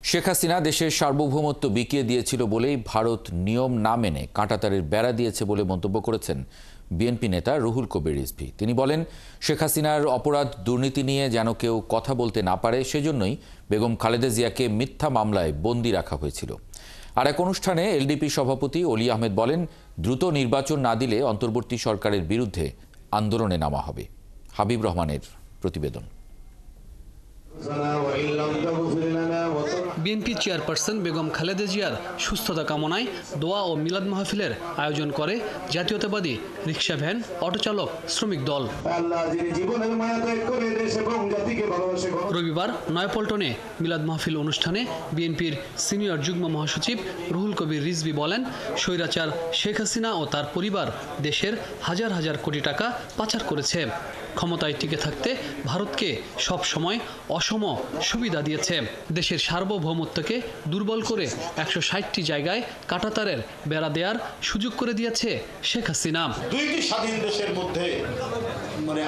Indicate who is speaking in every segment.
Speaker 1: শেখ হাসিনা দেশের সার্বভৌমত্ব বিকিয়ে দিয়েছিল বলেই ভারত নিয়ম না মেনে কাঁটাতারের বেড়া দিয়েছে বলে মন্তব্য করেছেন বিএনপি নেতা রুহুল কবির রিজভী। তিনি বলেন, শেখ হাসিনার অপরাধ দুর্নীতি নিয়ে যেন কেউ কথা বলতে না পারে, সেজন্যই বেগম খালেদা জিয়াকে মিথ্যা মামলায় বন্দী রাখা হয়েছিল। আর এক অনুষ্ঠানে এলডিপি সভাপতি অলি আহমেদ বলেন, দ্রুত নির্বাচন না দিলে অন্তর্বর্তী সরকারের বিরুদ্ধে আন্দোলনে নামা হবে। হাবিব রহমানের প্রতিবেদন।
Speaker 2: বিএনপি চেয়ারপারসন বেগম খালেদা জিয়ার সুস্থতা কামনায় দোয়া ও মিলাদ মাহফিলের আয়োজন করে জাতীয়তাবাদী রিক্সা ভ্যান অটোচালক শ্রমিক দল। রবিবার নয়াপল্টনে মিলাদ মাহফিল অনুষ্ঠানে বিএনপির সিনিয়র যুগ্ম মহাসচিব রুহুল কবির রিজভী বলেন, স্বৈরাচার শেখ হাসিনা ও তার পরিবার দেশের হাজার হাজার কোটি টাকা পাচার করেছে। ক্ষমতায় টিকে থাকতে ভারতকে সব সময় অসম সুবিধা দিয়েছে। দেশের সার্বভৌমত্বকে দুর্বল করে ১৬০টি জায়গায় কাঁটাতারের বেড়া দেওয়ার সুযোগ করে দিয়েছে শেখ হাসিনা।
Speaker 3: দুইটি স্বাধীন দেশের মধ্যে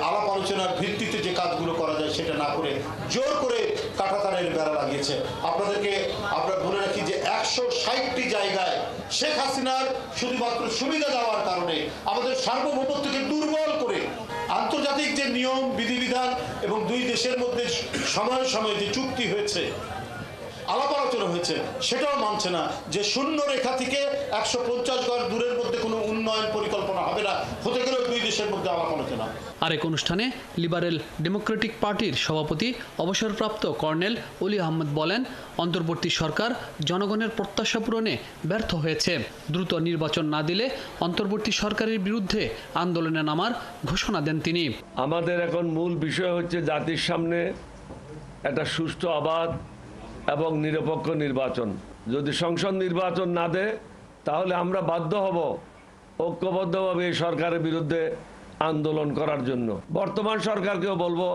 Speaker 3: আলাপ আলোচনার ভিত্তিতে যে কাজগুলো করা যায় সেটা না করে জোর করে কাঁটাতারের বেড়া লাগিয়েছে। আমরা বলে রাখি যে ১৬০টি জায়গায় শেখ হাসিনার শুধুমাত্র সুবিধা দেওয়ার কারণে আমাদের সার্বভৌমত্বকে দুর্বল করে আন্তর্জাতিক যে নিয়ম বিধিবিধান এবং দুই দেশের মধ্যে সময়ে সময়ে যে চুক্তি হয়েছে, আলাপ আলোচনা হয়েছে, সেটাও মানছে না যে শূন্য রেখা থেকে ১৫০ গজ দূরের মধ্যে কোনো উন্নয়ন পরিকল্পনা হবে না, হতে গেলেও দুই দেশের মধ্যে আলাপ আলোচনা।
Speaker 2: আরেক অনুষ্ঠানে লিবারেল ডেমোক্রেটিক পার্টির সভাপতি অবসরপ্রাপ্ত কর্নেল অলি আহমেদ বলেন, অন্তর্বর্তী সরকার জনগণের প্রত্যাশা পূরণে ব্যর্থ হয়েছে। দ্রুত নির্বাচন না দিলে অন্তর্বর্তী সরকারের বিরুদ্ধে আন্দোলনে নামার ঘোষণা দেন তিনি।
Speaker 4: আমাদের এখন মূল বিষয় হচ্ছে জাতির সামনে একটা সুষ্ঠু অবাধ এবং নিরপেক্ষ নির্বাচন। যদি সংসদ নির্বাচন না দেয় তাহলে আমরা বাধ্য হব ঐক্যবদ্ধভাবে এই সরকারের বিরুদ্ধে আন্দোলন করার জন্য। বর্তমান সরকারকেও বলবো,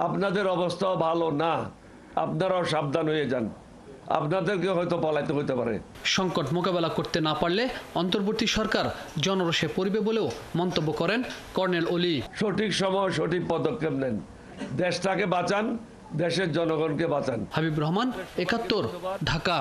Speaker 4: আপনাদের অবস্থাও ভালো না, আপনারাও সাবধান হয়ে যান, আপনাদেরকে হয়তো পলাইতে হতে পারে।
Speaker 2: সংকট মোকাবেলা করতে না পারলে অন্তর্বর্তী সরকার জনরোষে পড়বে বলেও মন্তব্য করেন কর্নেল অলি।
Speaker 4: সঠিক সময় সঠিক পদক্ষেপ নেন, দেশটাকে বাঁচান, দেশের জনগণকে বাঁচান।
Speaker 2: হাবিব রহমান, ৭১, ঢাকা।